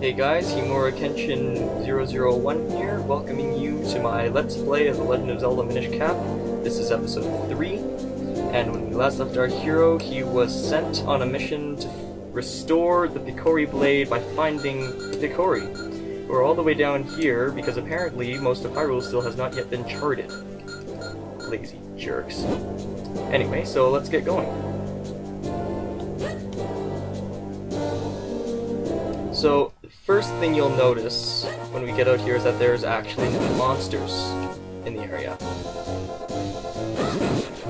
Hey guys, Himura Kenshin 001 here, welcoming you to my Let's Play of The Legend of Zelda Minish Cap. This is episode 3, and when we last left our hero, he was sent on a mission to restore the Picori blade by finding Picori. We're all the way down here, because apparently most of Hyrule still has not yet been charted. Lazy jerks. Anyway, so let's get going. So, the first thing you'll notice when we get out here is that there's actually no monsters in the area.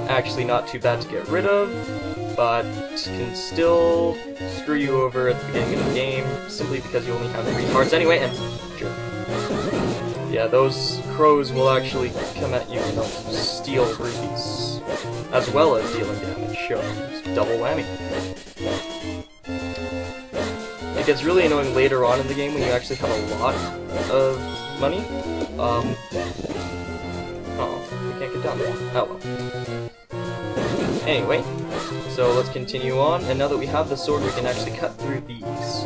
Actually not too bad to get rid of, but can still screw you over at the beginning of the game, simply because you only have 3 hearts anyway, and sure. Yeah, those crows will actually come at you and they'll steal rupees, as well as dealing damage, so it's double whammy. It gets really annoying later on in the game when you actually have a lot of money. Oh, we can't get down there. Oh well. Anyway, so let's continue on, and now that we have the sword, we can actually cut through these.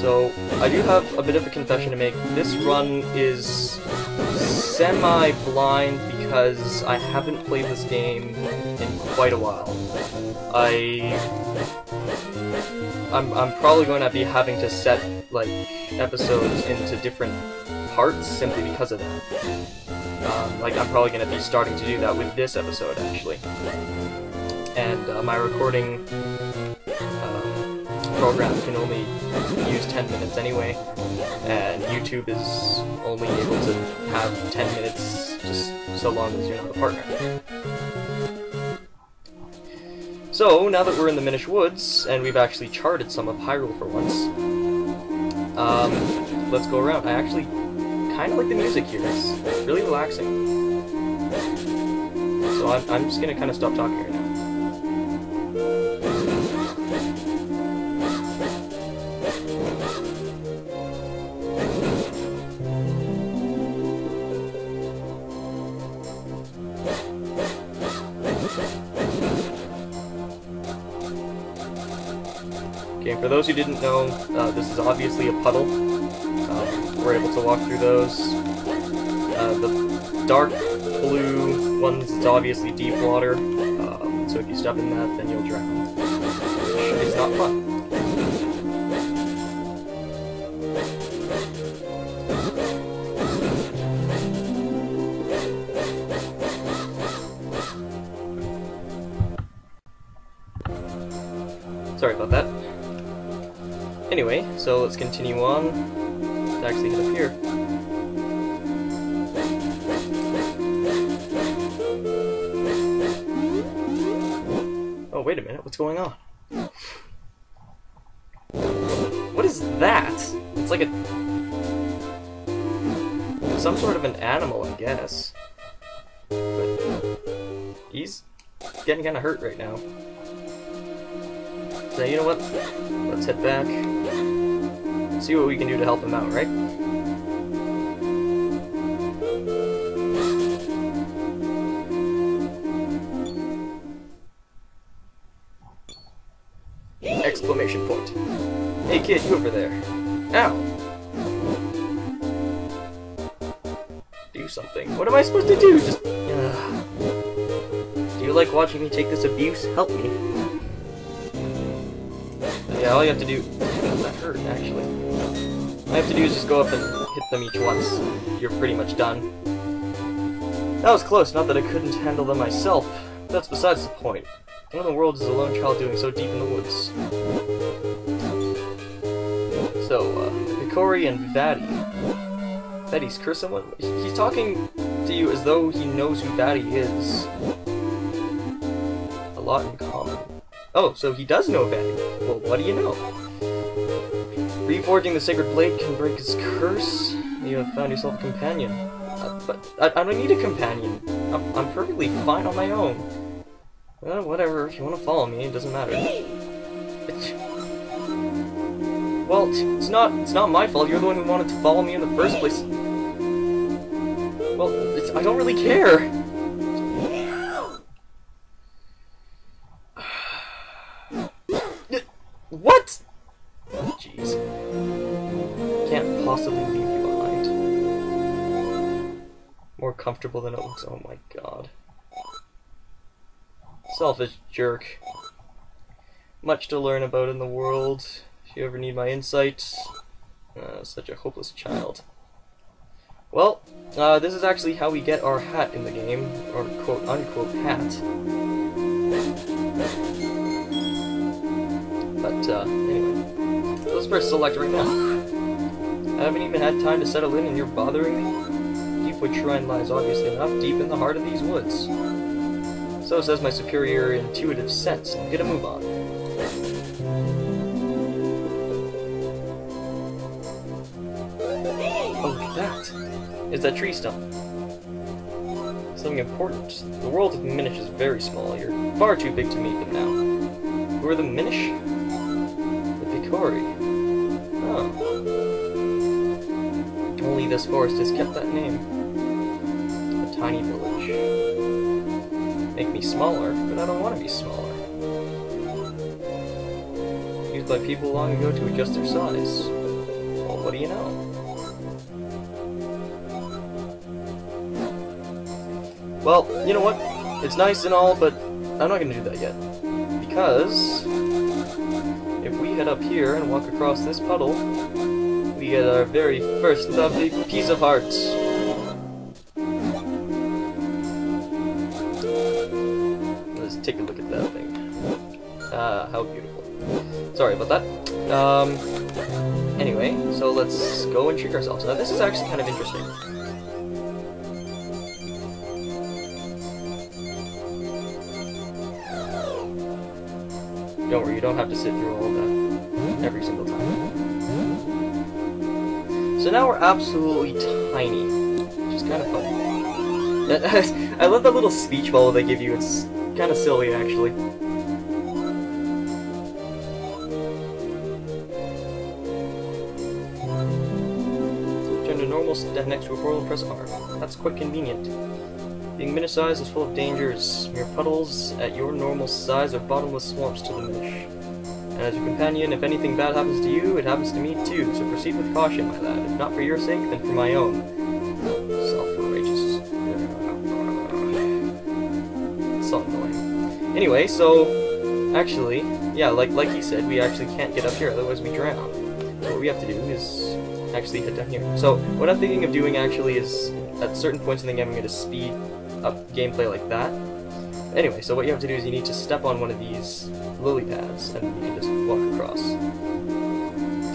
So, I do have a bit of a confession to make. This run is semi-blind because I haven't played this game in quite a while. I'm probably going to be having to set, like, episodes into different parts simply because of that. Like, I'm probably going to be starting to do that with this episode, actually. And my recording program can only use 10 minutes anyway, and YouTube is only able to have 10 minutes just so long as you're not a partner. So, now that we're in the Minish Woods, and we've actually charted some of Hyrule for once, let's go around. I actually kind of like the music here. It's really relaxing. So I'm just going to kind of stop talking right now. Okay, for those who didn't know, this is obviously a puddle. We're able to walk through those. The dark blue ones, it's obviously deep water, so if you step in that, then you'll drown. Which is not fun. Sorry about that. Anyway, so let's continue on. Let's actually get up here. Oh, wait a minute, what's going on? What is that? It's like some sort of an animal, I guess. But he's getting kinda hurt right now. So, you know what? Let's head back. See what we can do to help him out, right? Exclamation point. Hey kid, you over there. Ow! Do something. What am I supposed to do? Just... Do you like watching me take this abuse? Help me. Yeah, all you have to do... That hurt, actually. All you have to do is just go up and hit them each once. You're pretty much done. That was close, not that I couldn't handle them myself. But that's besides the point. What in the world is a lone child doing so deep in the woods? So, Picori and Vaddie. Vaddie's curse someone? He's talking to you as though he knows who Vaddie is. A lot in common. Oh, so he does know Vaddie. Well, what do you know? Reforging the Sacred Blade can break his curse. You have found yourself a companion. But I don't need a companion. I'm perfectly fine on my own. Whatever, if you want to follow me, it doesn't matter. Well, it's not my fault. You're the one who wanted to follow me in the first place. Well, I don't really care. What? comfortable than it looks. Oh my god. Selfish jerk. Much to learn about in the world. If you ever need my insights. Such a hopeless child. Well, this is actually how we get our hat in the game, or quote-unquote hat. But, anyway. So let's press select right now. I haven't even had time to settle in and you're bothering me? Deepwood Shrine lies obviously enough deep in the heart of these woods. So says my superior intuitive sense, and get a move on. Oh, look at that! It's that tree stump. Something important. The world of Minish is very small. You're far too big to meet them now. Who are the Minish? The Picori. Oh. Only this forest has kept that name. A tiny village. Make me smaller, but I don't want to be smaller. Used by people long ago to adjust their size. Well, what do you know? Well, you know what? It's nice and all, but I'm not going to do that yet. Because if we head up here and walk across this puddle, we get our very first lovely piece of heart. Let's take a look at that thing. How beautiful. Sorry about that. Anyway, so let's go and treat ourselves. Now this is actually kind of interesting. Don't worry, you don't have to sit through all of that every single time. So now we're absolutely tiny, which is kind of funny. I love that little speech bubble they give you, it's kind of silly actually. Turn to normal, stand next to a portal and press R. That's quite convenient. Being Minish-sized is full of dangers. Mere puddles at your normal size are bottomless swamps to the Minish. And as your companion, if anything bad happens to you, it happens to me too, so proceed with caution, my lad. If not for your sake, then for my own. Self-righteous. So annoying. Anyway, so, actually, yeah, like he said, we actually can't get up here, otherwise we drown. So what we have to do is actually head down here. So, what I'm thinking of doing actually is, at certain points in the game, I'm going to speed up gameplay like that. Anyway, so what you have to do is you need to step on one of these lily pads, and you can just walk across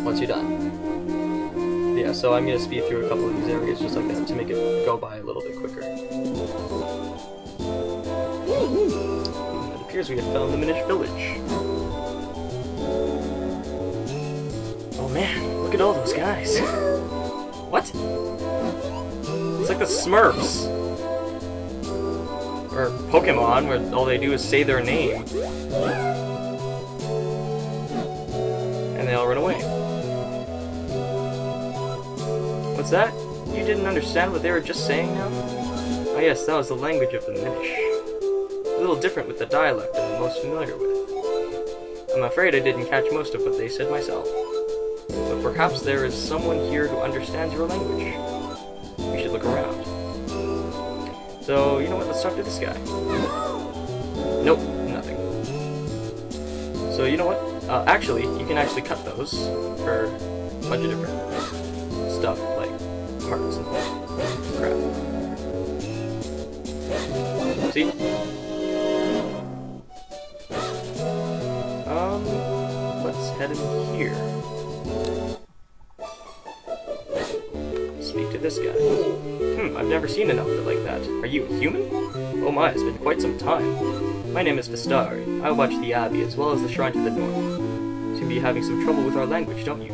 once you're done. Yeah, so I'm going to speed through a couple of these areas just like that to make it go by a little bit quicker. It appears we have found the Minish village. Oh man, look at all those guys. What? It's like the Smurfs. Or Pokemon, where all they do is say their name. And they all run away. What's that? You didn't understand what they were just saying now? Oh yes, that was the language of the Minish. A little different with the dialect I'm most familiar with. I'm afraid I didn't catch most of what they said myself. But perhaps there is someone here who understands your language. We should look around. So, you know what, let's talk to this guy. Nope, nothing. So, you know what? Actually, you can actually cut those for a bunch of different stuff, like hearts and crap. See? Let's head in here. Speak to this guy. I've never seen an outfit like that. Are you a human? Oh my, it's been quite some time. My name is Vistari. I watch the Abbey as well as the shrine to the north. Seem to be having some trouble with our language, don't you?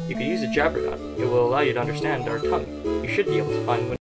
You could use a jabberknot. It will allow you to understand our tongue. You should be able to find one.